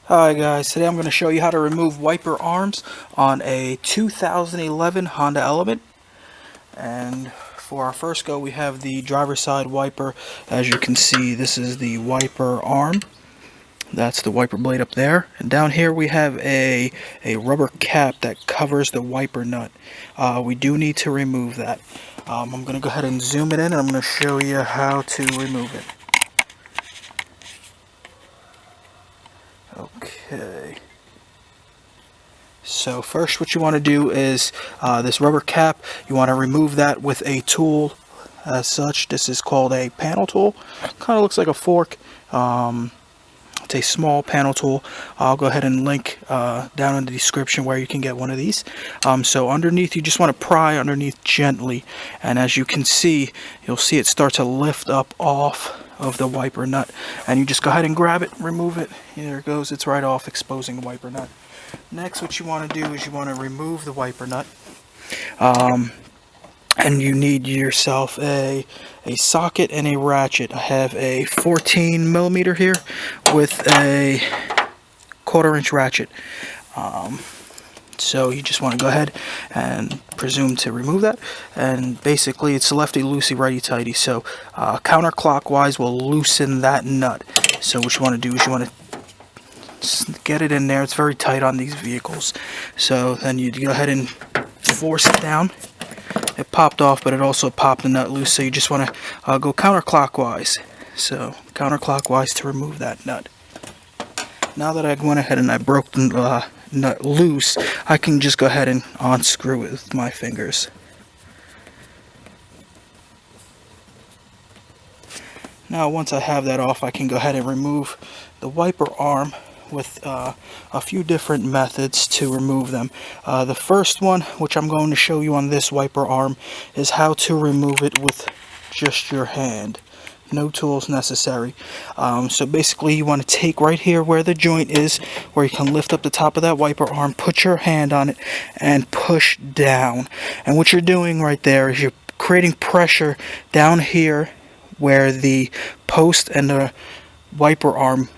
Hi guys, today I'm going to show you how to remove wiper arms on a 2011 Honda Element. And for our first go, we have the driver's side wiper. As you can see, this is the wiper arm. That's the wiper blade up there. And down here we have a rubber cap that covers the wiper nut. We do need to remove that. I'm going to go ahead and zoom it in and I'm going to show you how to remove it. Okay. So first what you want to do is this rubber cap, you want to remove that with a tool as such. This is called a panel tool. Kind of looks like a fork. It's a small panel tool. I'll go ahead and link down in the description where you can get one of these. So underneath, you just want to pry underneath gently, and as you can see, you'll see it start to lift up off of the wiper nut, and you just go ahead and grab it, remove it. There it goes. It's right off, exposing the wiper nut. Next, what you want to do is you want to remove the wiper nut. And you need yourself a socket and a ratchet. I have a 14 millimeter here with a 1/4 inch ratchet. So you just want to go ahead and presume to remove that, and basically it's lefty loosey, righty tighty. So counterclockwise will loosen that nut. So what you want to do is you want to get it in there. It's very tight on these vehicles. So then you go ahead and force it down. It popped off, but it also popped the nut loose, so you just want to go counterclockwise. So counterclockwise to remove that nut. Now that I went ahead and I broke the nut loose, I can just go ahead and unscrew it with my fingers. Now once I have that off, I can go ahead and remove the wiper arm with a few different methods to remove them. The first one, which I'm going to show you on this wiper arm, is how to remove it with just your hand. No tools necessary. So basically you want to take right here where the joint is, where you can lift up the top of that wiper arm, put your hand on it, and push down. And what you're doing right there is you're creating pressure down here where the post and the wiper arm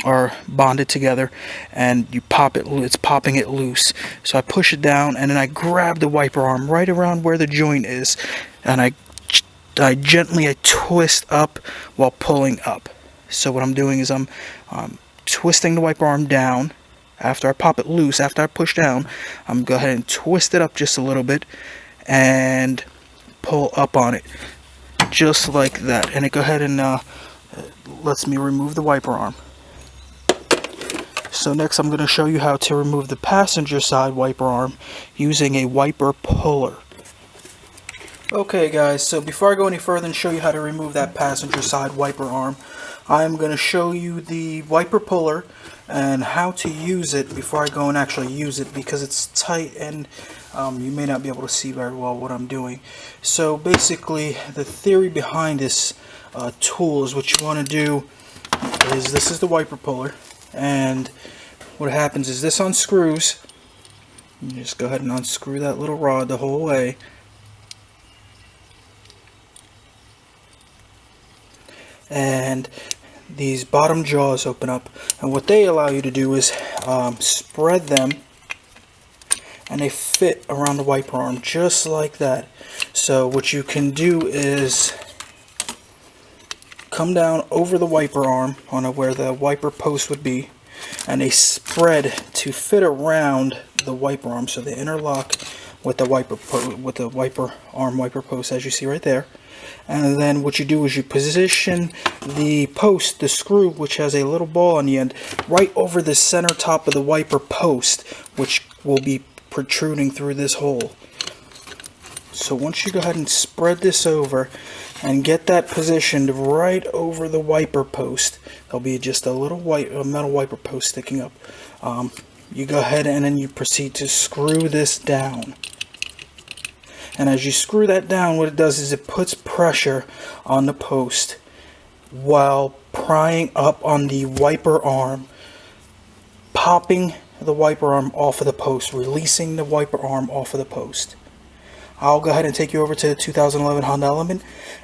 are bonded together, and you pop it. It's popping it loose. So I push it down, and then I grab the wiper arm right around where the joint is, and I gently twist up while pulling up. So what I'm doing is I'm twisting the wiper arm down. After I pop it loose, after I push down, I'm go ahead and twist it up just a little bit and pull up on it, just like that. And it go ahead and lets me remove the wiper arm. So next I'm going to show you how to remove the passenger side wiper arm using a wiper puller. Okay guys, so before I go any further and show you how to remove that passenger side wiper arm, I'm going to show you the wiper puller and how to use it before I go and actually use it, because it's tight and you may not be able to see very well what I'm doing. So basically the theory behind this tool is what you want to do is, this is the wiper puller, and what happens is this unscrews. You just go ahead and unscrew that little rod the whole way. And these bottom jaws open up, and what they allow you to do is spread them, and they fit around the wiper arm just like that. So what you can do is come down over the wiper arm on where the wiper post would be, and they spread to fit around the wiper arm, so they interlock with the wiper arm wiper post, as you see right there. And then what you do is you position the post, the screw, which has a little ball on the end, right over the center top of the wiper post, which will be protruding through this hole. So once you go ahead and spread this over and get that positioned right over the wiper post, there'll be just a little metal wiper post sticking up. You go ahead and then you proceed to screw this down. And as you screw that down, what it does is it puts pressure on the post while prying up on the wiper arm, popping the wiper arm off of the post, releasing the wiper arm off of the post. I'll go ahead and take you over to the 2011 Honda Element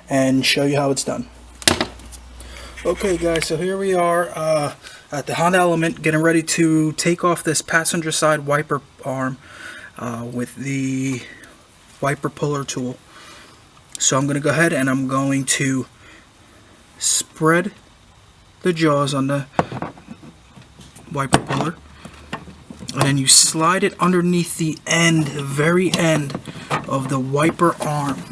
and show you how it's done. Okay guys, so here we are at the Honda Element, getting ready to take off this passenger side wiper arm with the wiper puller tool. So I'm going to go ahead and I'm going to spread the jaws on the wiper puller, and then you slide it underneath the end, the very end of the wiper arm.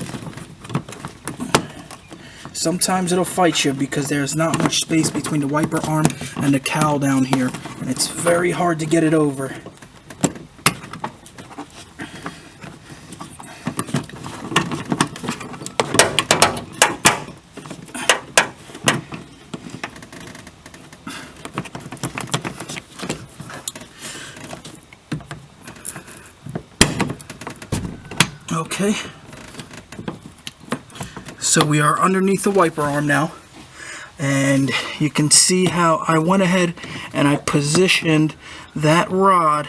Sometimes it'll fight you because there's not much space between the wiper arm and the cowl down here, and it's very hard to get it over. Okay. So we are underneath the wiper arm now, and you can see how I went ahead and I positioned that rod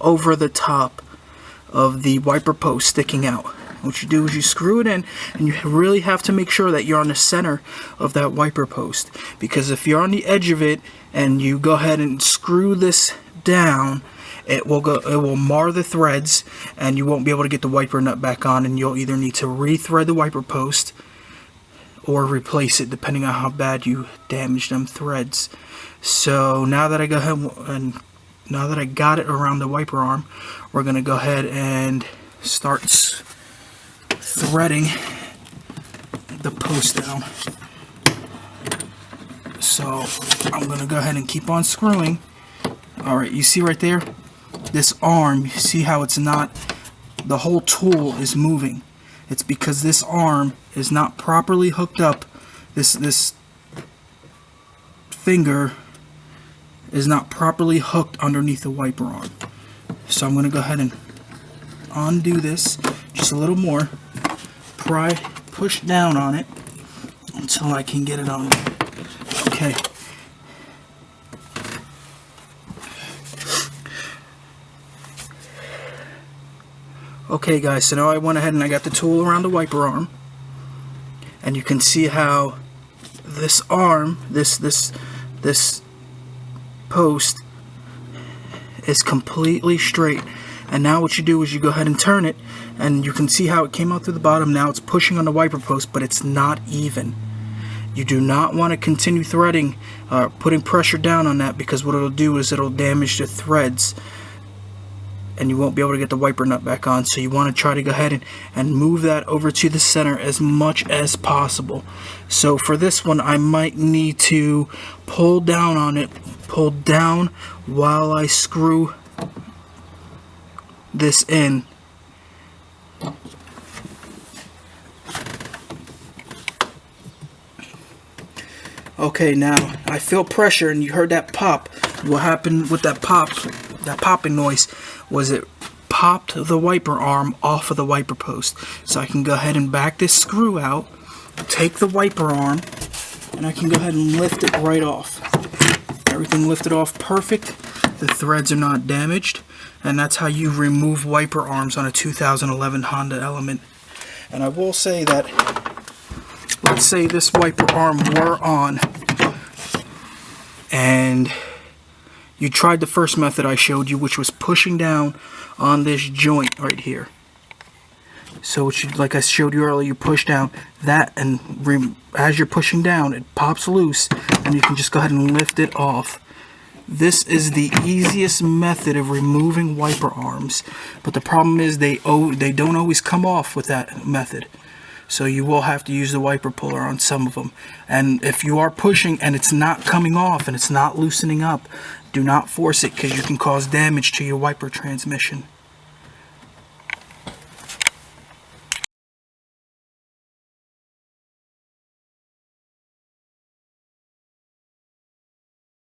over the top of the wiper post sticking out. What you do is you screw it in, and you really have to make sure that you're on the center of that wiper post, because if you're on the edge of it and you go ahead and screw this down, it will mar the threads, and you won't be able to get the wiper nut back on, and you'll either need to re-thread the wiper post or replace it depending on how bad you damaged them threads. So now that I go ahead and now that I got it around the wiper arm, we're gonna go ahead and start threading the post down. So I'm gonna go ahead and keep on screwing. Alright, you see right there? This arm, you see how it's not, the whole tool is moving. It's because this arm is not properly hooked up. This finger is not properly hooked underneath the wiper arm. So I'm going to go ahead and undo this just a little more. Push down on it until I can get it on. Okay. Okay guys, so now I went ahead and I got the tool around the wiper arm, and you can see how this arm, this post is completely straight. And now what you do is you go ahead and turn it, and you can see how it came out through the bottom. Now it's pushing on the wiper post, but it's not even. You do not want to continue threading, putting pressure down on that, because what it'll do is it'll damage the threads, and you won't be able to get the wiper nut back on. So you want to try to go ahead and move that over to the center as much as possible. So for this one, I might need to pull down on it, pull down while I screw this in. Okay, now I feel pressure, and you heard that pop. What happened with that pop, that popping noise, was it popped the wiper arm off of the wiper post. So I can go ahead and back this screw out, take the wiper arm, and I can go ahead and lift it right off. Everything lifted off perfect. The threads are not damaged, and that's how you remove wiper arms on a 2011 Honda Element. And I will say that, let's say this wiper arm were on, and you tried the first method I showed you, which was pushing down on this joint right here. So like I showed you earlier, you push down that, and as you're pushing down, it pops loose, and you can just go ahead and lift it off. This is the easiest method of removing wiper arms, but the problem is they don't always come off with that method. So you will have to use the wiper puller on some of them. And if you are pushing and it's not coming off and it's not loosening up, do not force it, because you can cause damage to your wiper transmission.